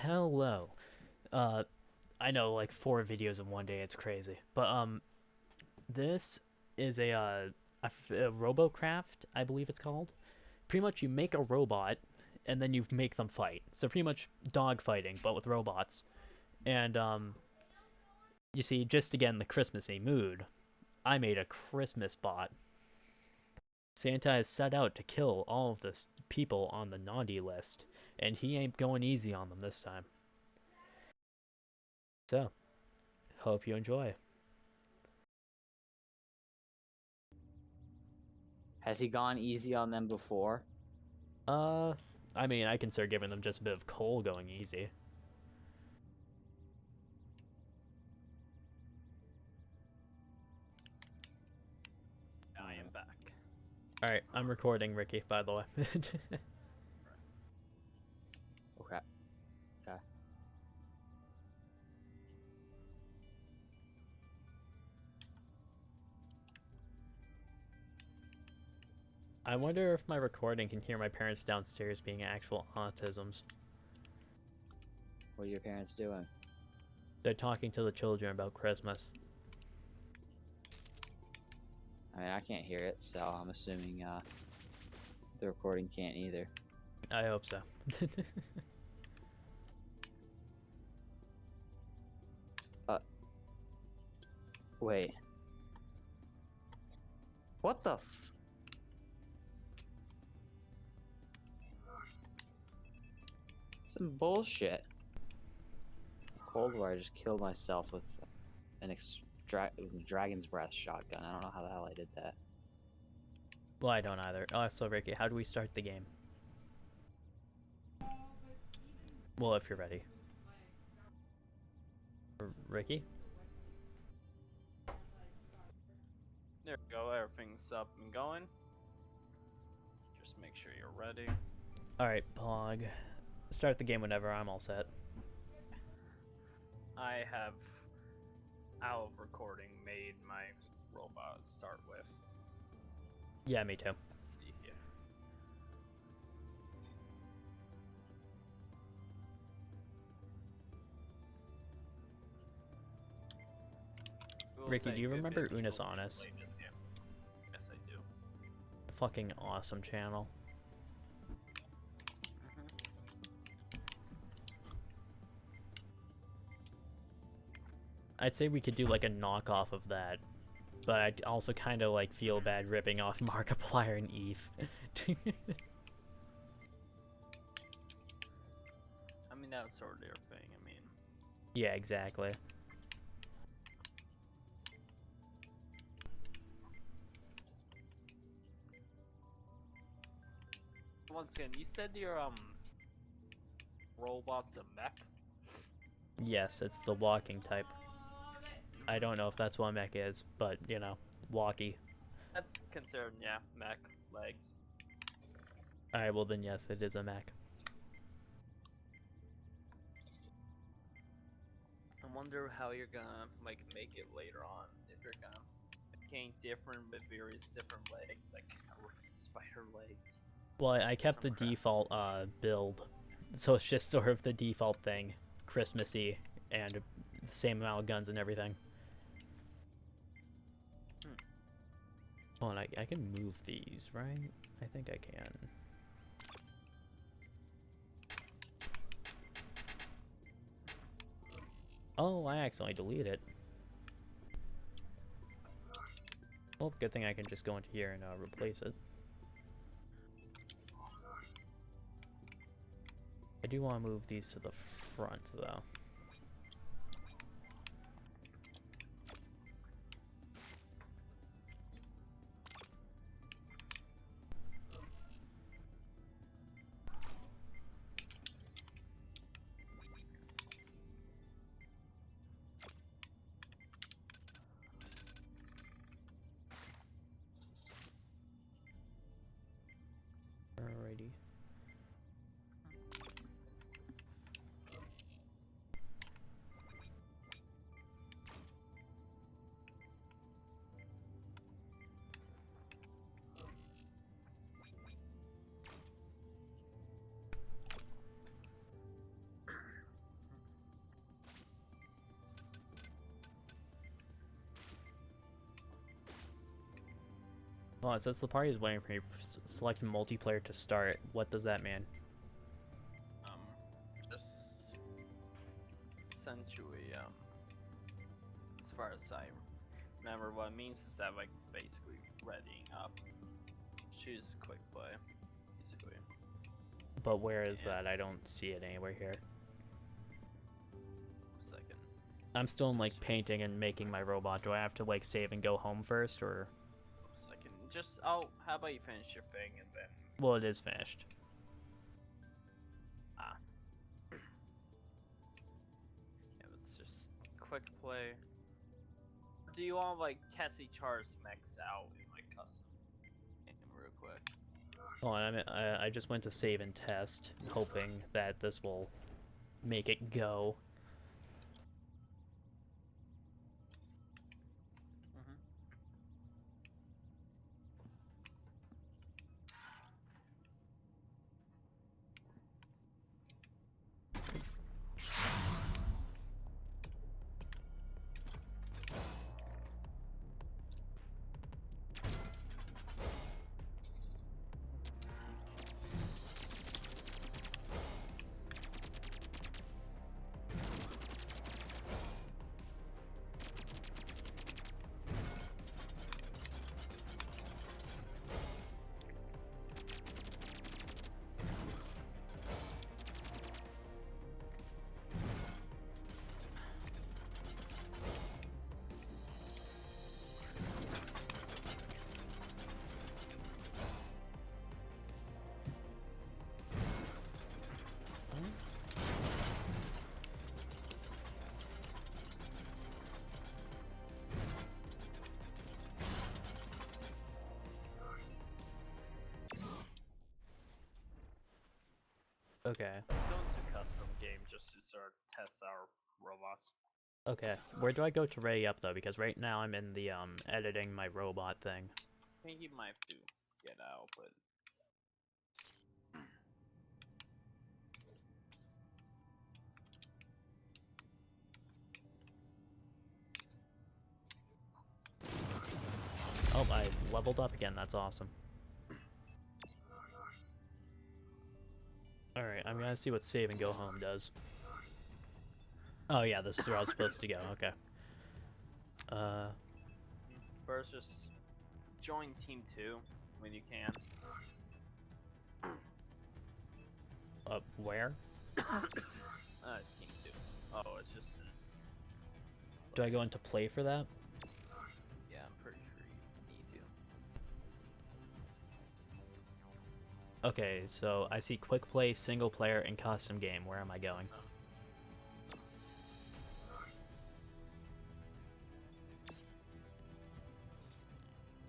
Hello. Uh, I know like 4 videos in one day. It's crazy. But this is a Robocraft, I believe it's called. Pretty much, you make a robot, and then you make them fight. So pretty much dog fighting, but with robots. And you see, just to get in the Christmassy mood, I made a Christmas bot. Santa has set out to kill all of the people on the naughty list, and he ain't going easy on them this time. So, hope you enjoy. Has he gone easy on them before? Uh, I mean, I consider giving them just a bit of coal going easy. I am back. Alright, I'm recording, Ricky, by the way. Okay. Okay. I wonder if my recording can hear my parents downstairs being actual autisms. What are your parents doing? They're talking to the children about Christmas. I mean, I can't hear it, so I'm assuming the recording can't either. I hope so. Wait. What the f- Some bullshit. Cold War, I just killed myself with an dragon's breath shotgun. I don't know how the hell I did that. Well, I don't either. So, Ricky, how do we start the game? Well, if you're ready. Ricky? There we go. Everything's up and going. Just make sure you're ready. Alright, Pog. Start the game whenever. I'm all set. I have, out of recording, made my robot start with. Yeah, me too. Let's see here. Ricky, do you remember Unisonus? Yes, I do. Fucking awesome channel. I'd say we could do like a knockoff of that, but I'd also kind of like feel bad ripping off Markiplier and Eve. I mean, that's sort of their thing. I mean, Yeah, exactly. once again, you said your robot's a mech. Yes, it's the walking type. I don't know if that's what mech is, but you know, walkie. That's considered, yeah, mech legs. Alright, well then yes, it is a mech. I wonder how you're gonna like make it later on. If you're gonna gain different with various different legs, like spider legs. Well, I kept the Some crap. default build, so it's just sort of the default thing, Christmassy, and the same amount of guns and everything. Hold on, I can move these, right? I think I can. Oh, I accidentally deleted it. Well, good thing I can just go into here and replace it. I do want to move these to the front, though. Alrighty. Well, it says the party is waiting for you. Select multiplayer to start. What does that mean? Just essentially, as far as I remember, what it means is that like basically readying up. Choose quick play, basically. But where is that? I don't see it anywhere here. Second. I'm still in like painting and making my robot. Do I have to like save and go home first, or? Second. Just how about you finish your thing and then. Well, it is finished. Yeah, it's just quick play. Do you want like test each ours max out in like custom game real quick? Hold on, I just went to save and test, hoping that this will make it go. Okay. Let's go into custom game just to start test our robots. Okay. Where do I go to ready up though? Because right now I'm in the editing my robot thing. I think you might have to get out, but Oh, I leveled up again. That's awesome. Alright, I'm gonna see what save and go home does. Oh yeah, this is where I was supposed to go. Okay. first just join team 2 when you can. Where? Team 2. Oh, it's just. Do I go into play for that? Yeah, I'm pretty sure you need to. Okay, so I see quick play, single player, and custom game. Where am I going?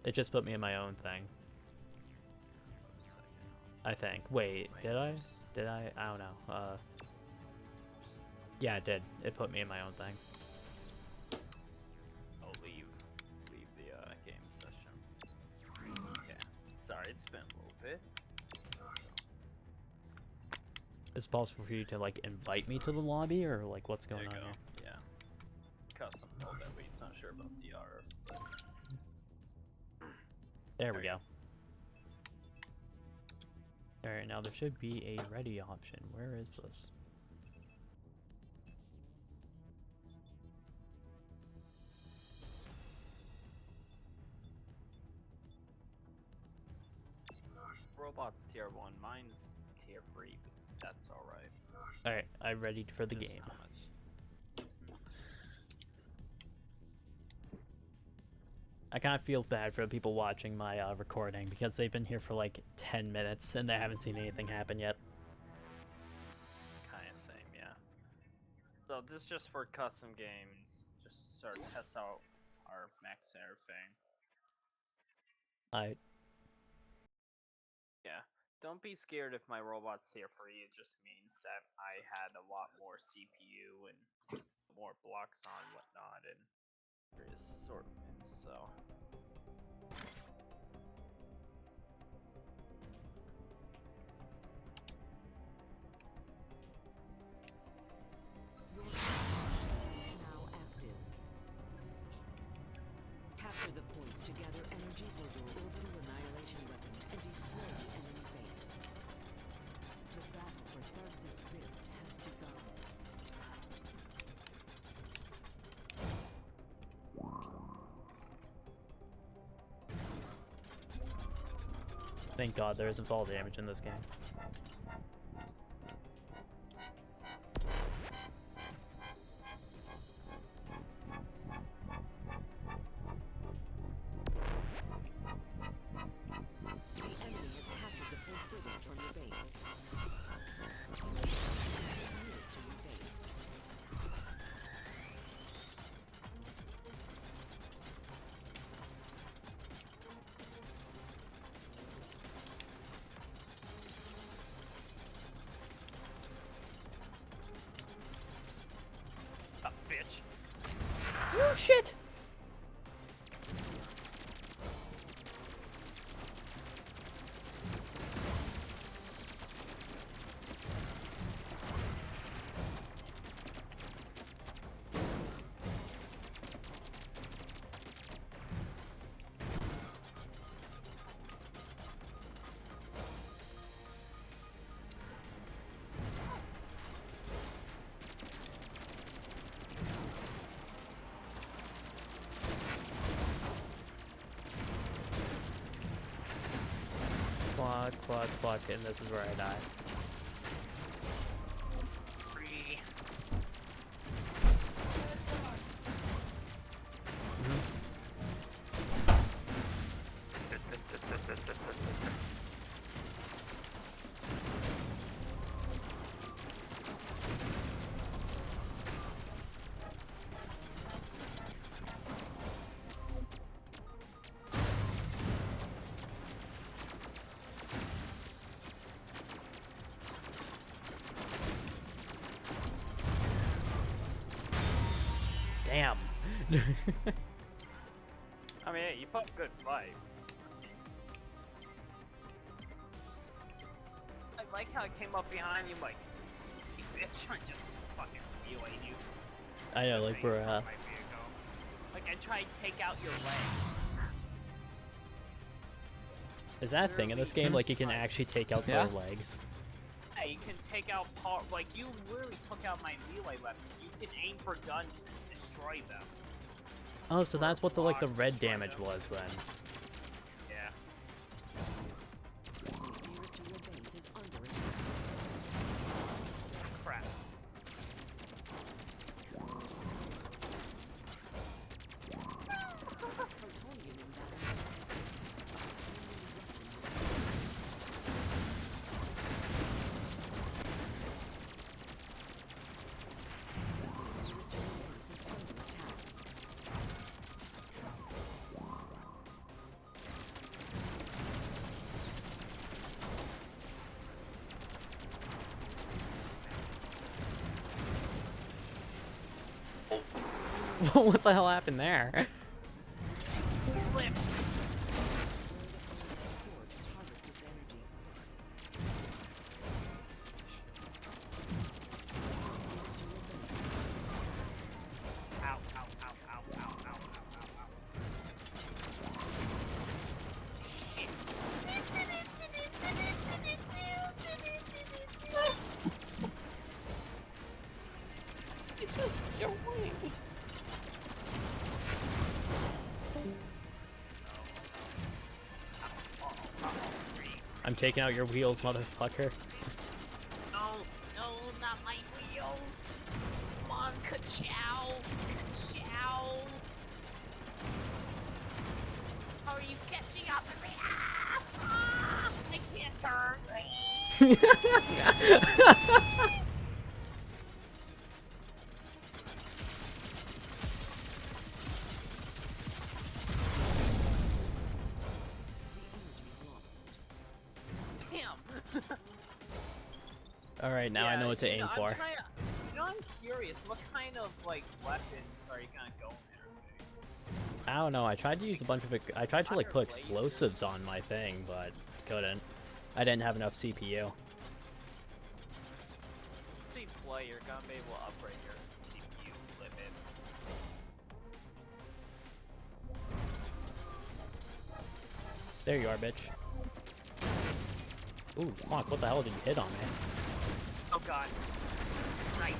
It just put me in my own thing. I think. Wait, did I? Did I? I don't know. Yeah, it did. It put me in my own thing. Oh, leave the game session. Okay. Sorry, it's been a little bit. Is it possible for you to like invite me to the lobby, or like what's going on here? Yeah. Custom mode, that way it's not sure about DR. But... There we go. Alright, now there should be a ready option. Where is this? Robots tier 1, mine's tier 3, but that's alright. Alright, I'm ready for the Just game. how much? I kind of feel bad for the people watching my recording because they've been here for like 10 minutes and they haven't seen anything happen yet. Kinda same, yeah. So this is just for custom games, just sort of test out our max air thing. Yeah. Don't be scared if my robot's here for you. It just means that I had a lot more CPU and more blocks on whatnot and various assortments, so. Your is now active. Capture the points to to gather energy for your orbital annihilation weapon and destroy the enemy base. The battle for Tharsis Rift has begun. Thank God there isn't fall damage in this game. The enemy has captured the point furthest from your base. Nearest to your base. Oh, bitch. Oh shit! Fuck, and this is where I die. Free. Damn. I mean, hey, you put a good fight. I like how it came up behind you, like, you bitch, I just fucking melee you. I know, like we're My vehicle. Like, I try to take out your legs. is that a thing in this game? Like you can actually take out Yeah. their legs? Yeah, you can take out part. Like, you literally took out my melee weapon. You can aim for guns and destroy them. Oh, so that's what the like the Blocks red destroy damage them. was then. Yeah. Nearest to your base is under attack. Crap. Plutonium imbalance. Nearest to your base is under attack. What the hell happened there? Flip. Core to harvest its energy. Ow, ow, ow, ow, ow, ow, ow, ow, ow. Shit. It's just joking. I'm taking out your wheels, motherfucker. No, no, not my wheels. Come on, ka-chow. Ka-chow. How are you catching up with me? Ah! Ah! I can't turn. The energy is lost. Damn. Alright, now I know what to aim for. I'm curious, what kind of like weapons are you gonna go there? I don't know, I tried to use a bunch of I tried to like put Fire explosives on my thing, but couldn't. I didn't have enough CPU. So you play, you're gonna be able to upgrade your CPU limit. There you are, bitch. Ooh, fuck, what the hell did you hit on me? Oh god. Sniper.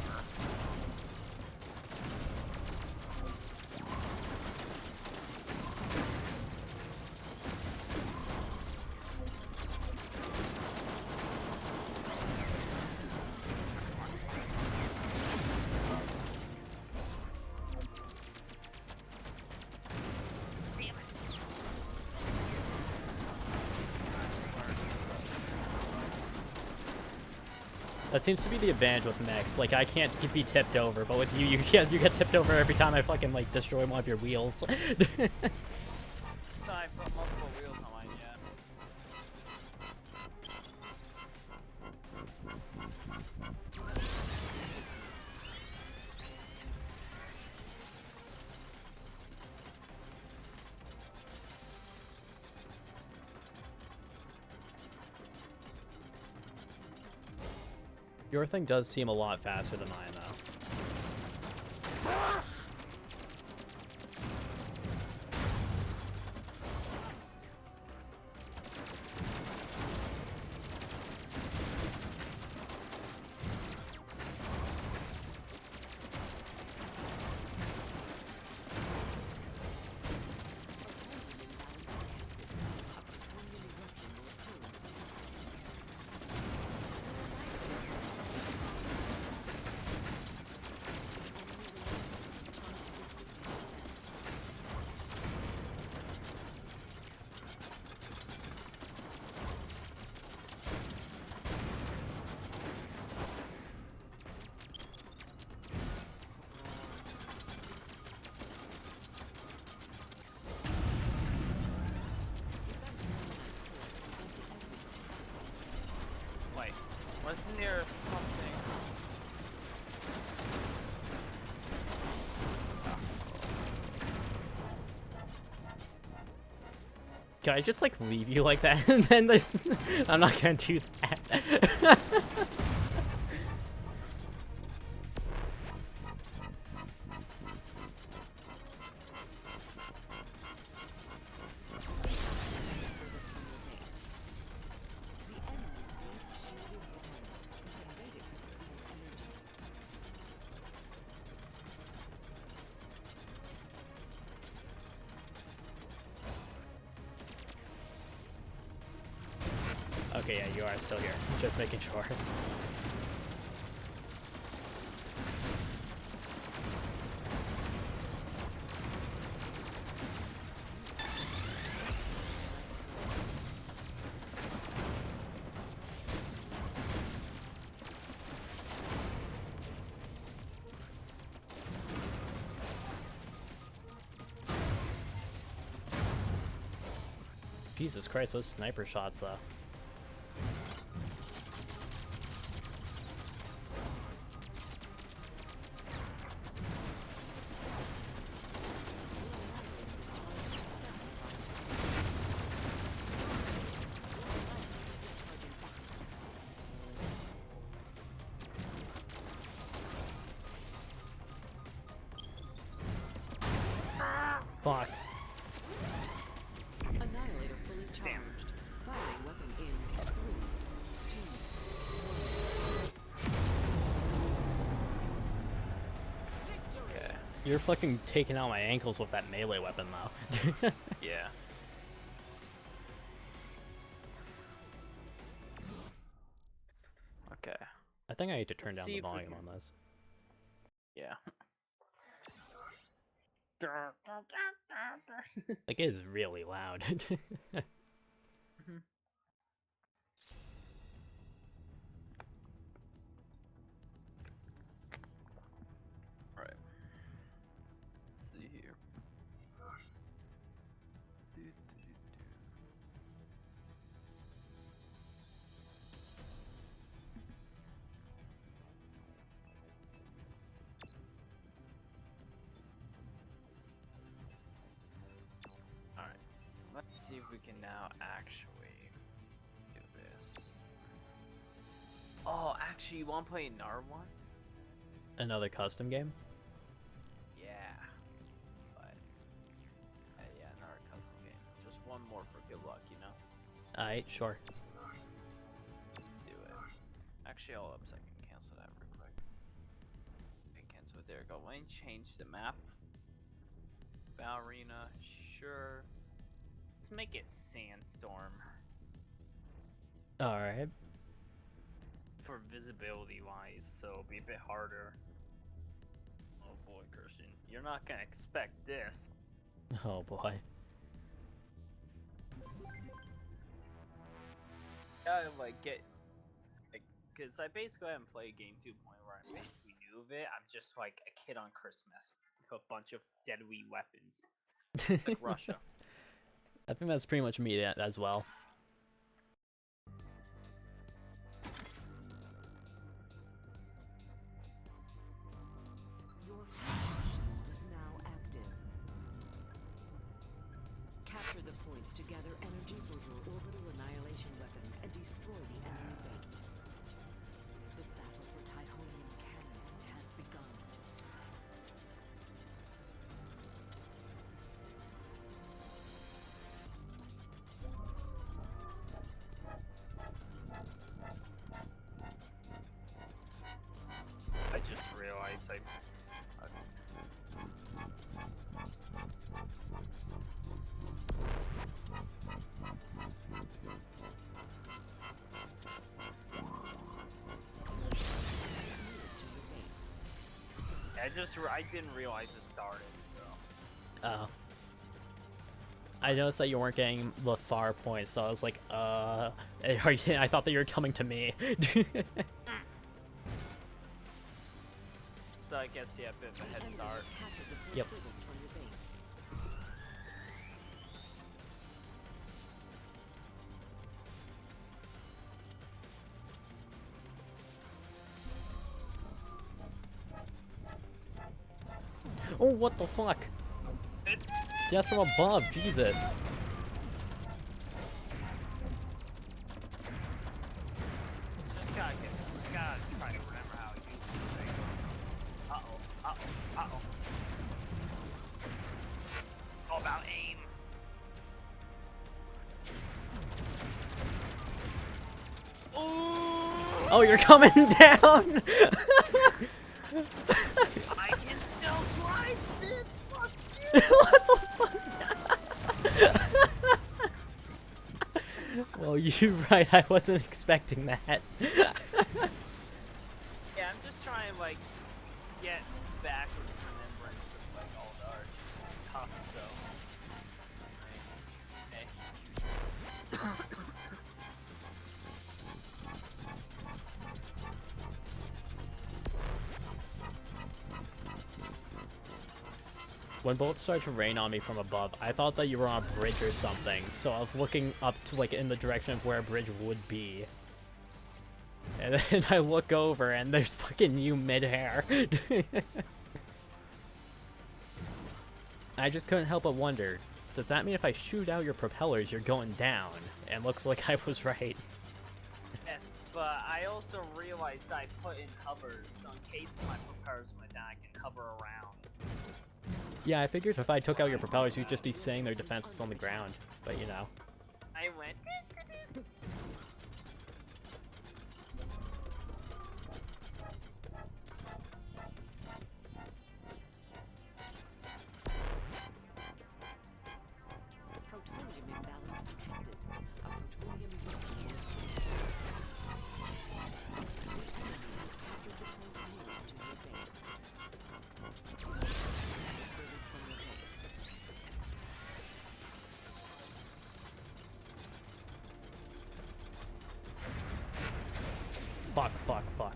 That seems to be the advantage with mechs. Like, I can't be tipped over, but with you, you get tipped over every time I fucking, like, destroy one of your wheels. So I put multiple wheels on mine, yeah. Your thing does seem a lot faster than mine, though. Wait, wasn't there something? Can I just, like, leave you like that? And then there's... I'm not gonna do that. Okay, yeah, you are still here. Just making sure. Jesus Christ, those sniper shots, though. Fuck. Annihilator fully charged. Firing weapon in 3, 2, 1. Okay. You're fucking taking out my ankles with that melee weapon, though. Yeah. Okay. I think I need to turn Let's down see the if we volume can- on this. Yeah. Like, it is really loud. Alright. Let's see here. Alright. Let's see if we can now actually do this. Oh, actually, you want to play another one? Another custom game? Yeah. But, yeah, another custom game. Just one more for good luck, you know. Alright, sure. Do it. Actually, hold up a second. Cancel that real quick. Okay, cancel it. There we go. Let me change the map. Ballerina, sure. Let's make it Sandstorm. Alright. For visibility wise, so it'll be a bit harder. Oh boy, Christian. You're not gonna expect this. Oh boy. Gotta like get like, cause I basically haven't played game 2.0 where I'm basically new of it. I'm just like a kid on Christmas with a bunch of deadly weapons. Like Russia. I think that's pretty much me as well. Your flash shield is now active. Capture the points to gather energy for your orbital annihilation weapon and destroy the enemy base. The battle for Tyhonium Canyon has begun. I just realized I. I didn't realize it started, so. Oh. I noticed that you weren't getting the far points, so I was like, are you, I thought that you were coming to me. So I guess you have a bit of a head start. Yep. Oh, what the fuck? Death from above, Jesus. Just gotta try to remember how to use this thing. Uh-oh. All about aim. Ooh! Oh, you're coming down! I can still drive this! Fuck you! What the fuck? Well, you're right, I wasn't expecting that. Yeah, I'm just trying to, like, get back with remembrance of, like, all the art stuff, so... Okay. When bullets started to rain on me from above, I thought that you were on a bridge or something, so I was looking up to, like, in the direction of where a bridge would be. And then I look over and there's fucking you mid-air. I just couldn't help but wonder, does that mean if I shoot out your propellers you're going down? And looks like I was right. Yes, but I also realized I put in hovers, so in case my propellers went down, I can hover around. Yeah, I figured if I took out your propellers you'd just be saying their defenses on the ground, but you know. I went... Protonium imbalance detected. A protonium weapon has been The enemy has captured the point nearest to your base. Furthest from your base. Fuck.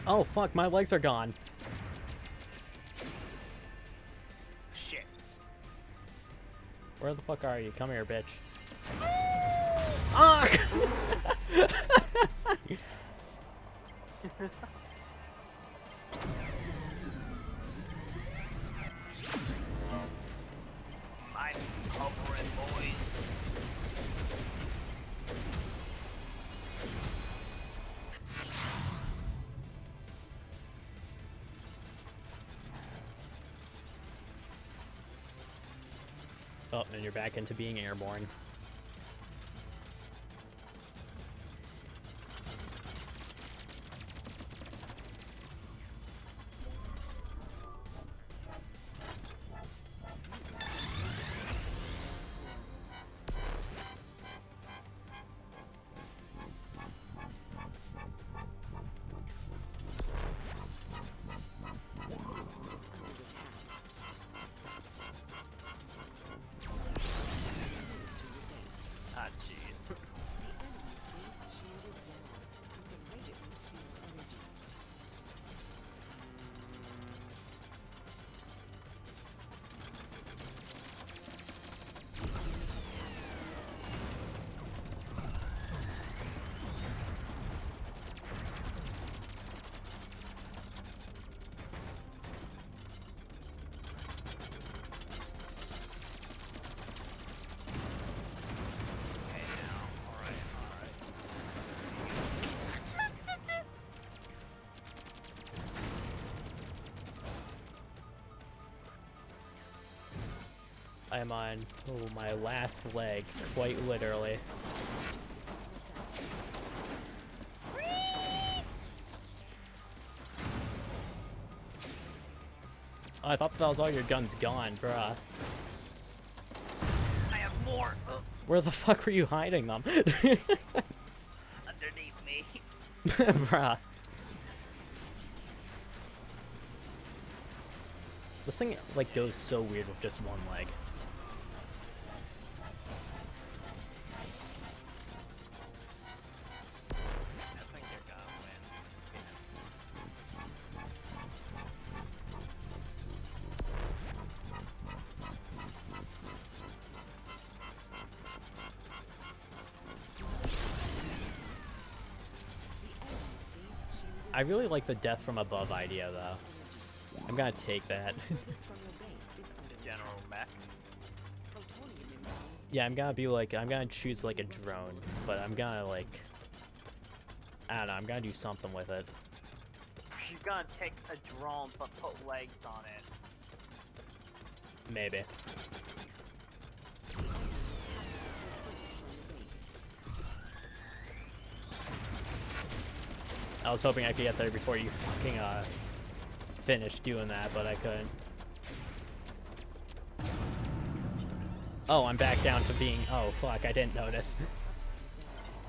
Oh fuck, my legs are gone. Shit. Where the fuck are you? Come here, bitch. Ah! Hovering, boys. Oh, and you're back into being airborne. Ah, jeez. Okay, now. Alright, alright. I am on my last leg, quite literally. Oh, I thought that was all your guns gone, bruh. I have more Where the fuck were you hiding them? underneath me. Bruh. This thing, like, goes so weird with just one leg. I think you're gonna win. I really like the death from above idea, though. I'm gonna take that. General Mech. Yeah, I'm gonna choose, like, a drone, but I'm gonna, like, I don't know, I'm gonna do something with it. You're gonna take a drone but put legs on it. Maybe. I was hoping I could get there before you fucking, finished doing that, but I couldn't. Oh, I'm back down to being... Oh, fuck, I didn't notice.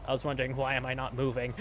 I was wondering, why am I not moving?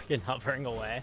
Fucking hovering away.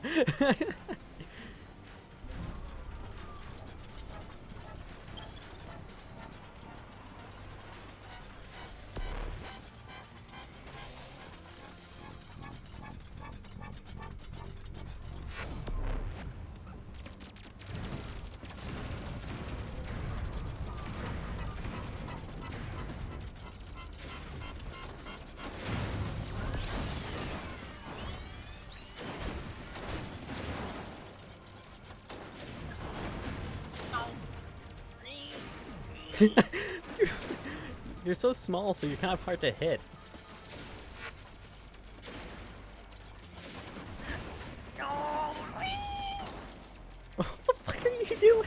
You're so small, so you're kind of hard to hit.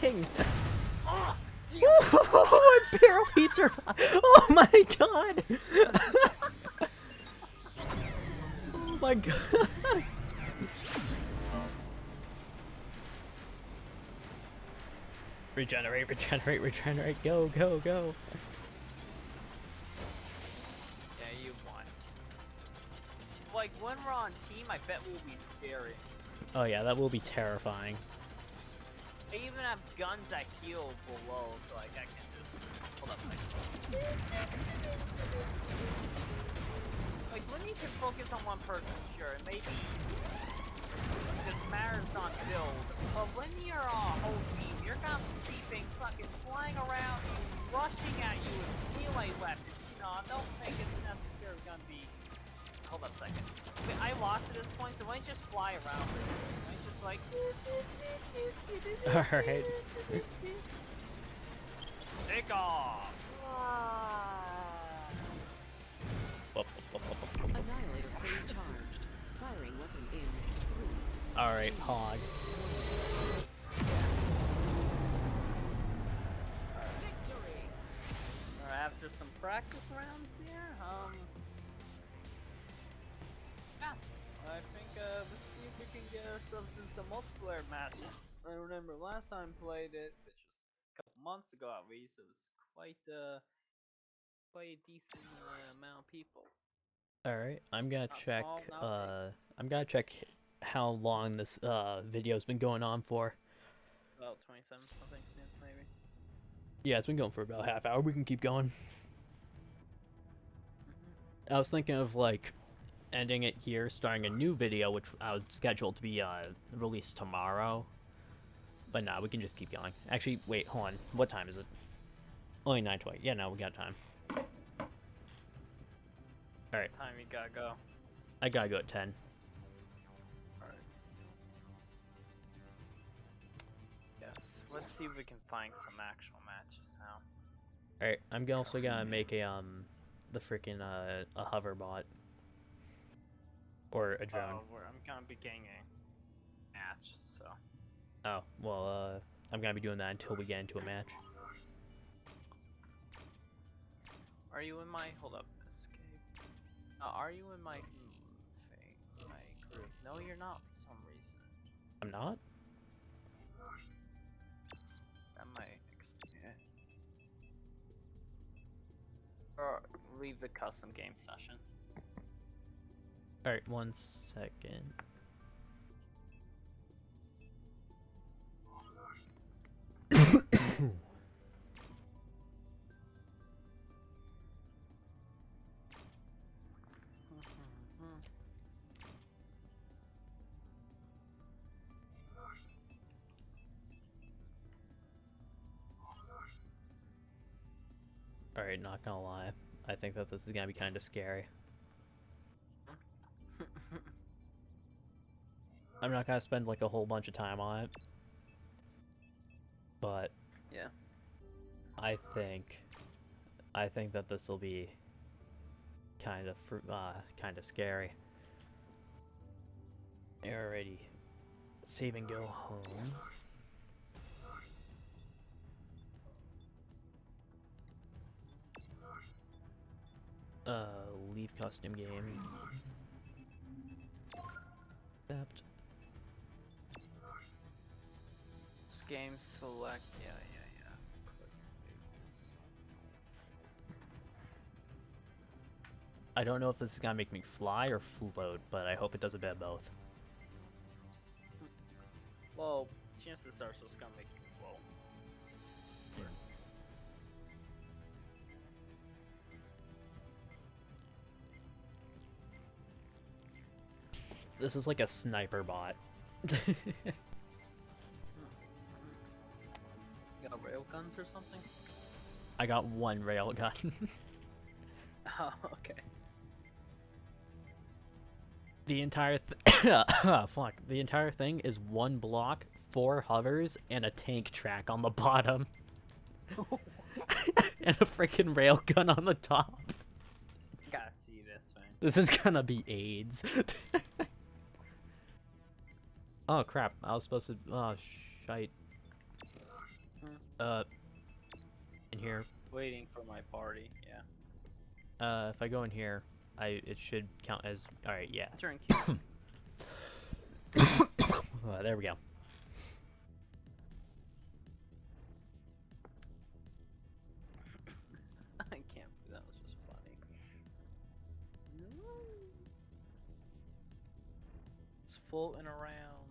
fucking. Oh, I barely survived. Oh my god. Oh my god. Regenerate, regenerate, regenerate. Go, go, go. Yeah, you won. Like, when we're on team, I bet we'll be scary. Oh yeah, that will be terrifying. I even have guns that heal below, so like I can just hold up. Like when you can focus on one person, sure, it may be easy. Because matters on build. But when you're a whole team, you're gonna see things fucking flying around, rushing at you with melee weapons. You know, I don't think it's necessarily gonna be. Hold up a second. Okay, I lost at this point, so why don't you just fly around this way? Why don't you just like. Alright. Take off! Annihilator fully charged. Firing weapon in 3. Alright, hog. Victory! After some practice rounds here, yeah, I think, let's see if we can get ourselves in some multiplayer matches. I remember last time I played it, which was a couple months ago at least, it was quite a decent amount of people. Alright, I'm gonna Not check, small, not big. I'm gonna check how long this, video's been going on for. About 27 something minutes maybe. Yeah, it's been going for about a half hour. We can keep going. I was thinking of, like, ending it here, starting a new video, which I was scheduled to be, released tomorrow. But nah, we can just keep going. Actually, wait, hold on. What time is it? Only 9:20. Yeah, no, we got time. Alright. Time you gotta go. I gotta go at 10. Alright. Yes, let's see if we can find some actual matches now. Alright, I'm also gonna make a, the freaking, a hover bot. Or a drone. I'm gonna be getting a match, so. Oh, well, I'm gonna be doing that until we get into a match. Are you in my, hold up, escape. Are you in my thing, my group? No, you're not for some reason. I'm not? That might explain it. Or leave the custom game session. Alright, 1 second. Alright, not gonna lie. I think that this is gonna be kinda scary. I'm not gonna spend like a whole bunch of time on it. But Yeah. I think that this will be kind of scary. Alrighty. Save and go home. Leave custom game. Accept. Game select, yeah. I don't know if this is gonna make me fly or float, but I hope it does a bit of both. Well, chances are it's gonna make you float. This is like a sniper bot. You got rail guns or something? I got 1 railgun. Oh, okay. The entire fuck. The entire thing is 1 block, 4 hovers, and a tank track on the bottom. And a freaking railgun on the top. Gotta see this thing. This is gonna be AIDS. Oh crap, I was supposed to. Oh, shite. In here. Waiting for my party. Yeah. If I go in here, it should count as. All right, yeah. Turn queue. There we go. I can't believe that was just funny. It's floating around.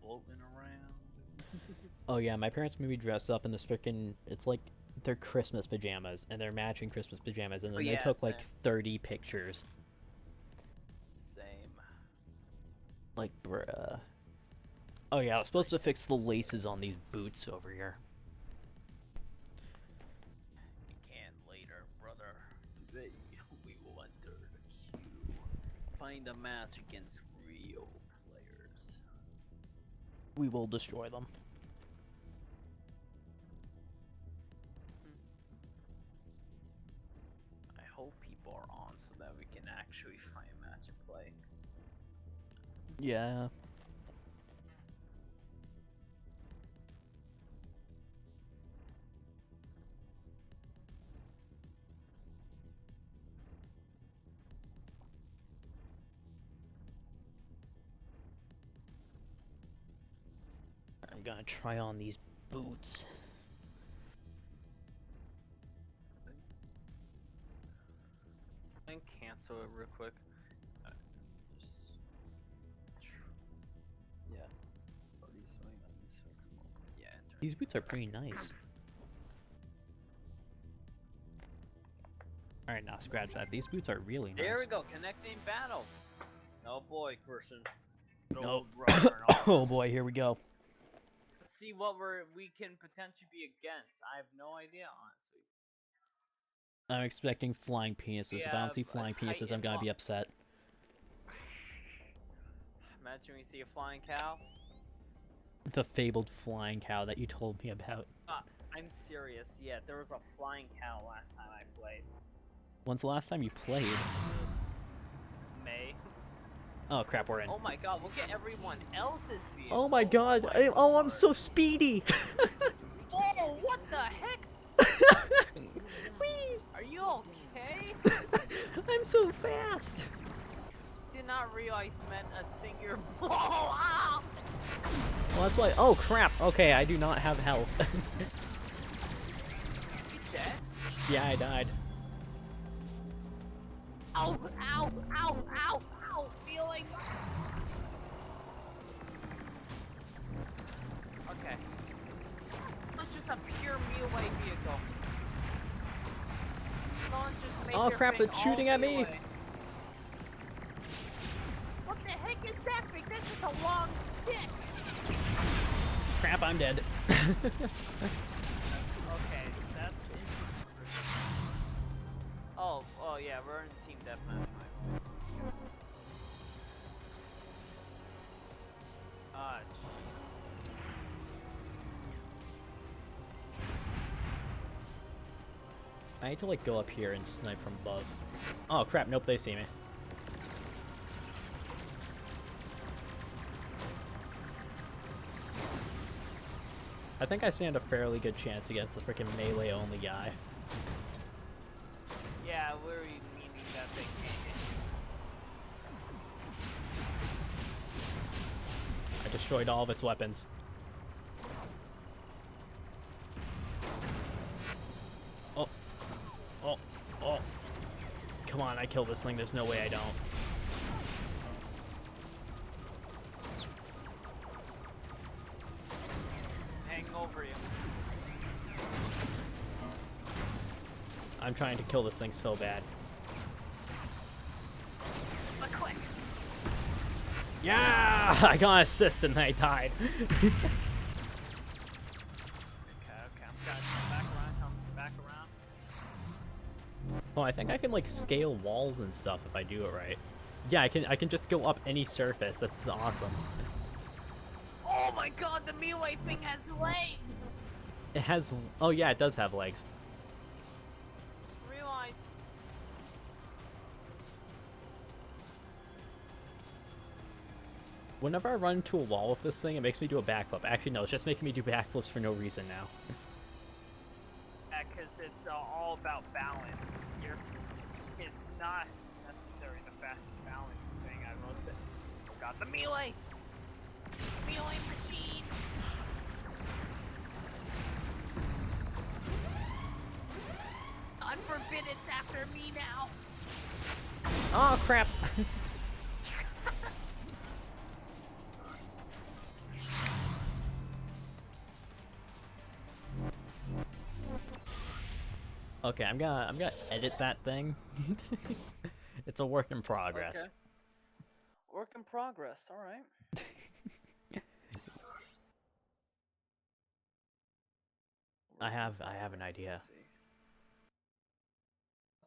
Floating around. Oh yeah, my parents made me dress up in this freaking. It's like their Christmas pajamas, and they're matching Christmas pajamas, and then Oh, they yeah, took like same. 30 pictures. Same. Like, bruh. Oh yeah, I was supposed to fix the laces on these boots over here. You can later, brother. Today we will enter the queue. Find a match against real players. We will destroy them. I hope people are on so that we can actually find a match and play. Yeah. I'm gonna try on these boots. And cancel it real quick. Just... Yeah. Yeah. These boots are pretty nice. Alright, now scratch that. These boots are really nice. There we go. Connecting battle. Oh boy, Christian. Nope. Brother, no. Oh boy, here we go. Let's see what we can potentially be against. I have no idea, honestly. I'm expecting flying penises. If I don't have see flying a penises, I'm gonna be upset. Imagine we see a flying cow. The fabled flying cow that you told me about. I'm serious. Yeah, there was a flying cow last time I played. When's the last time you played? May. Oh crap, we're in. Oh my god, look at everyone else's view. Oh my god! I'm so speedy! Whoa, what the heck? Are you okay? I'm so fast! Did not realize meant a singular. Whoa! Ow! Well, that's why. Oh crap! Okay, I do not have health. You dead? Yeah, I died. Ow! Ow! Ow! Ow! Ow! Feeling. Okay. It's just a pure melee vehicle. Someone just make Oh their crap! thing It's shooting all at me. melee. What the heck is that thing? That's just a long stick. Crap! I'm dead. Okay, that's interesting. Oh yeah, we're in team deathmatch. Ah, I need to like go up here and snipe from above. Oh crap! Nope, they see me. I think I stand a fairly good chance against the freaking melee only guy. yeah, we're meaning that thing. I destroyed all of its weapons. Oh. Oh. Oh. Come on, I kill this thing. There's no way I don't. Hang over you. I'm trying to kill this thing so bad. A click. Yeah! I got an assist and I died. Okay, I'm gonna come back around. Oh, I think I can like scale walls and stuff if I do it right. Yeah, I can just go up any surface. That's awesome. Oh my god, the melee thing has legs! It has. Oh yeah, it does have legs. Just realized. Whenever I run into a wall with this thing, it makes me do a backflip. Actually, no, it's just making me do backflips for no reason now. because it's all about balance. It's not necessarily the best balance thing, I will say. Oh god, the melee! Melee machine! God forbid it's after me now! Oh crap! Okay, I'm gonna edit that thing. It's a work in progress. Okay. Work in progress, alright. I have an idea.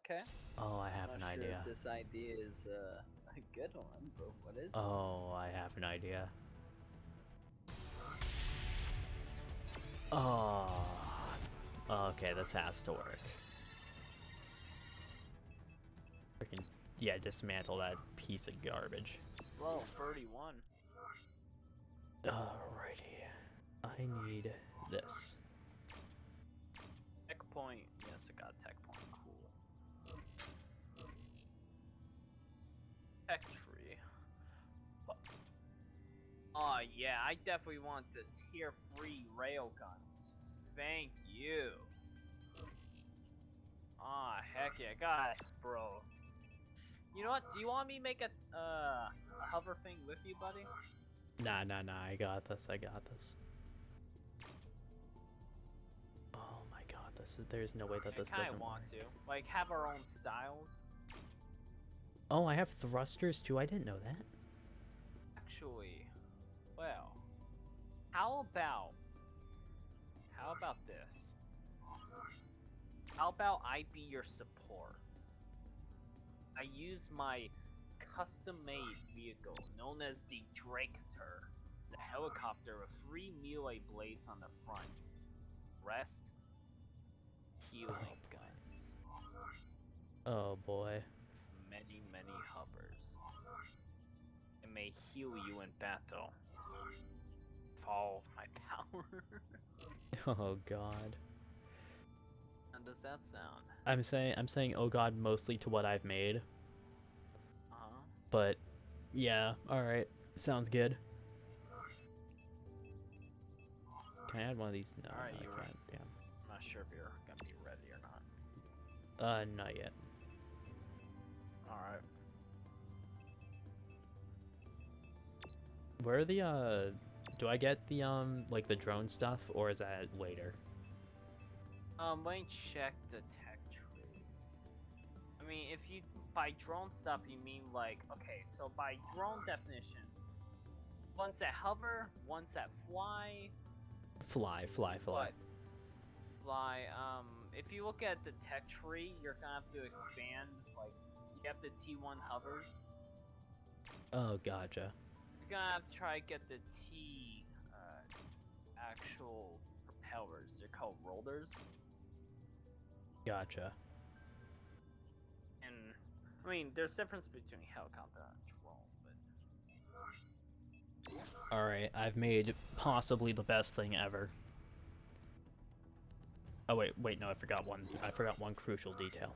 Okay. Oh, I have I'm an not sure idea. if this idea is a good one, but what is it? Oh, I have an idea. Oh. Okay, this has to work. Freaking yeah, dismantle that piece of garbage. Whoa, 31. Alrighty. I need this. Tech point. Yes, I got a tech point. Cool. Tech tree. Oh yeah, I definitely want the tier 3 railguns. Thank you. Ah, heck yeah, God, bro. You know what? Do you want me to make a hover thing with you, buddy? Nah, I got this. Oh my god, there's no way that this I kinda doesn't want work. to. Like, have our own styles. Oh, I have thrusters too. I didn't know that. Actually, well, how about this? How about I be your support? I use my custom-made vehicle known as the Drake-ter. It's a helicopter with 3 melee blades on the front. Rest, healing guns. Oh boy. Many hovers. It may heal you in battle. Follow my power. Oh god. How does that sound? I'm saying oh god mostly to what I've made. Uh-huh. But yeah, alright. Sounds good. Can I add one of these? No, Alright, no, you I can't. Damn. I'm not sure if you're gonna be ready or not. Not yet. Alright. Where are the do I get the like the drone stuff or is that later? Let me check the tech tree. I mean, if you by drone stuff, you mean like, okay, so by drone definition, ones that hover, ones that fly. Fly. But fly. If you look at the tech tree, you're gonna have to expand. Like, you have the T1 hovers. Oh, gotcha. You're gonna have to try to get the T actual propellers. They're called rollers. Gotcha. And I mean, there's difference between helicopter and drone, but Alright, I've made possibly the best thing ever. Oh wait, no, I forgot one crucial detail.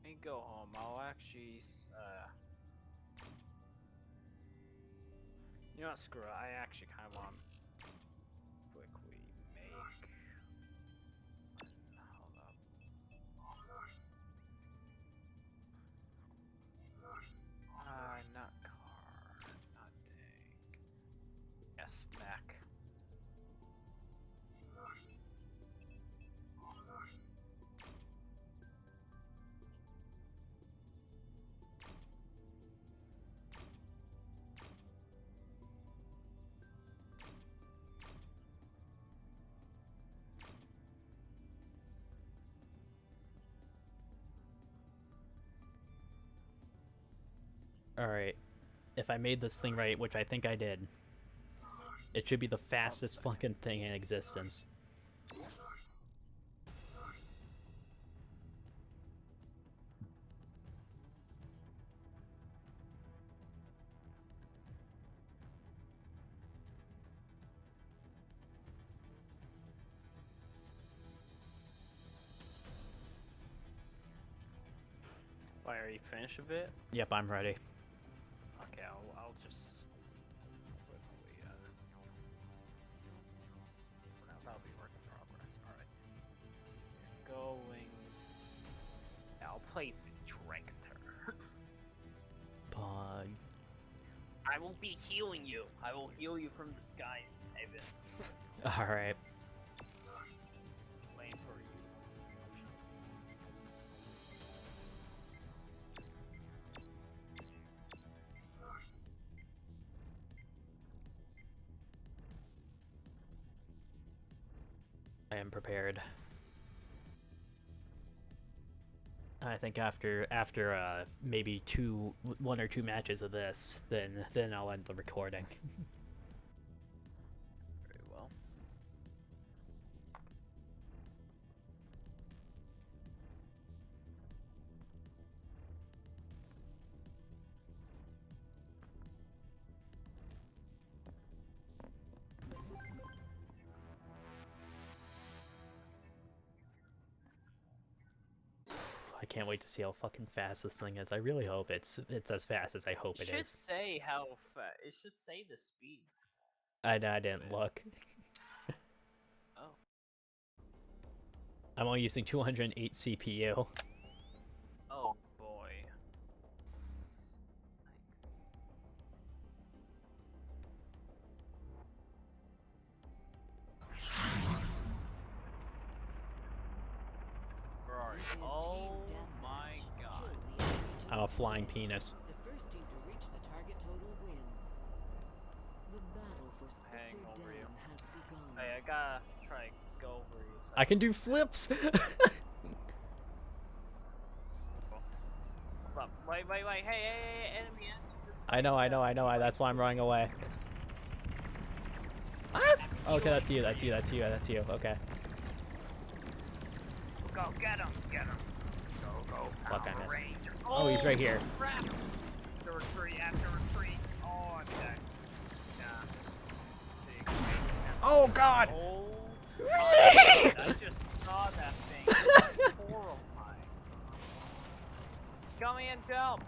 let me go home. I'll actually you know what, screw it. I actually kind of want to quickly make. Hold up. Not car, not tank. Yes, mech. Alright, if I made this thing right, which I think I did, it should be the fastest fucking thing in existence. are you finished with it? Yep, I'm ready. Okay, I'll just. Wait, for now, that'll be work in progress. All right. Let's see here. Going. I'll place Director. Pog. I will be healing you. I will heal you from the skies, heavens. Alright. Waiting for you. I am prepared. I think after maybe one or two matches of this, then I'll end the recording. Very well. I can't wait to see how fucking fast this thing is. I really hope it's as fast as I hope it should is. say how it should say the speed. I didn't look. Oh. I'm only using 208 CPU. Oh boy. Where are you? This is Oh team my deathmatch. god. Kill the enemy to I'm a the flying death. penis. The first team to reach the target total wins. The battle for Hang Spitzer over you. Dam has begun. Hey, I gotta try to go over you. So I can do flips! Hold up. Wait, hey, enemy. This I know, that's why I'm running away. Ah! Okay, that's you, okay. Go, get him. Go. Fuck, I Power missed. Ranger. Oh, he's right here. Crap. After retreat. Oh, I'm dead. Nah. See, Oh god! oh, my God, I just saw that thing. It's horrifying. Come in, help.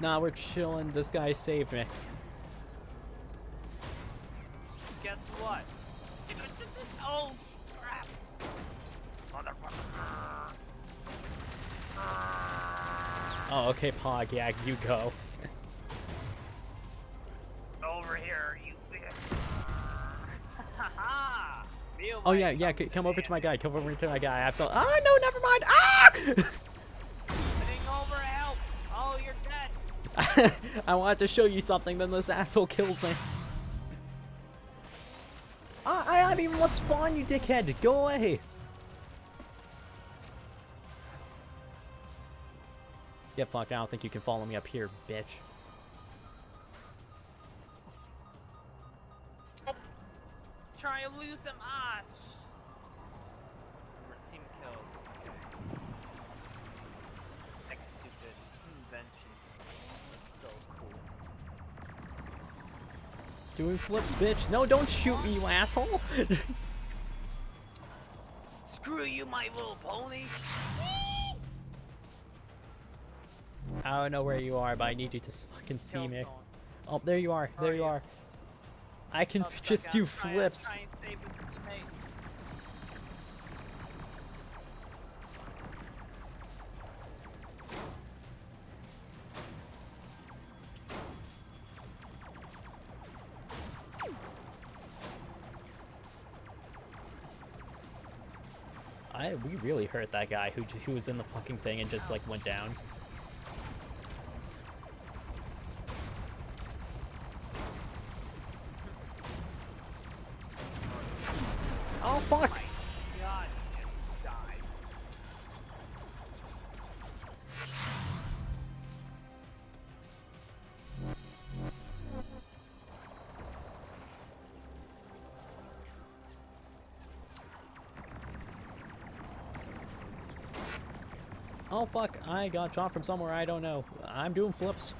Nah, we're chilling. This guy saved me. Guess what? Oh, crap. Motherfucker. Oh, okay, Pog, yeah, you go. Over here, you bitch. Haha. Oh yeah, come over to my guy, Absolutely. Ah, no, never mind! Ah! Getting over, help. Oh, you're dead. I wanted to show you something, then this asshole killed me. I haven't even left spawn, you dickhead! Go away! Yeah, fuck, I don't think you can follow me up here, bitch. Try to lose him. Ah. Team kills. Okay. Like stupid inventions. That's so cool. Doing flips, bitch. No, don't shoot me, you asshole! Screw you, my little pony. I don't know where you are, but I need you to fucking see Killed me. someone. Oh, there you are, there you are. I can Oh, just fuck, do I'm trying flips. to save his teammate. We really hurt that guy who was in the fucking thing and just like went down. Oh fuck! My God, he just died. Oh fuck, I got shot from somewhere I don't know. I'm doing flips.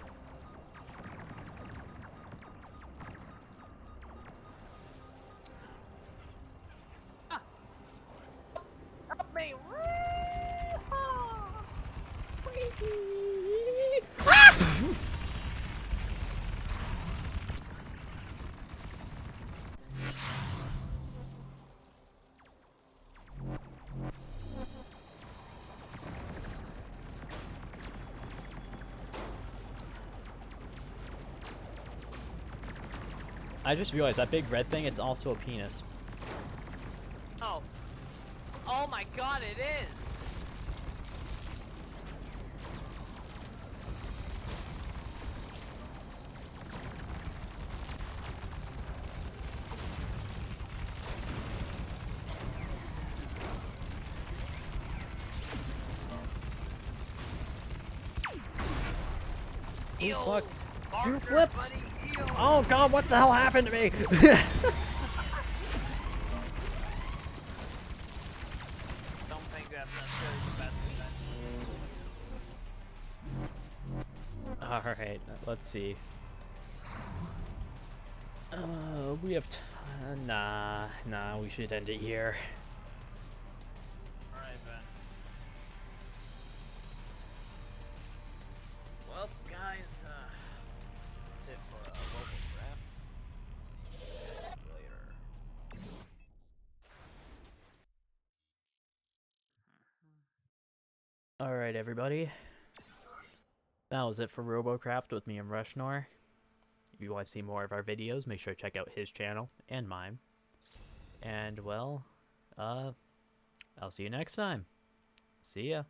Help me! I just realized that big red thing, it's also a penis. Oh. Oh my god, it is! Oh fuck. Marker, Do flips! buddy, heal. Oh god, what the hell happened to me? Don't think that's necessarily the best event. Alright, let's see. We have nah, we should end it here. Alright, Ben. Well, guys, that's it for Robocraft. See you guys later. Alright, everybody. That was it for Robocraft with me and Rushnore. If you want to see more of our videos, make sure to check out his channel and mine. And, well, I'll see you next time. See ya.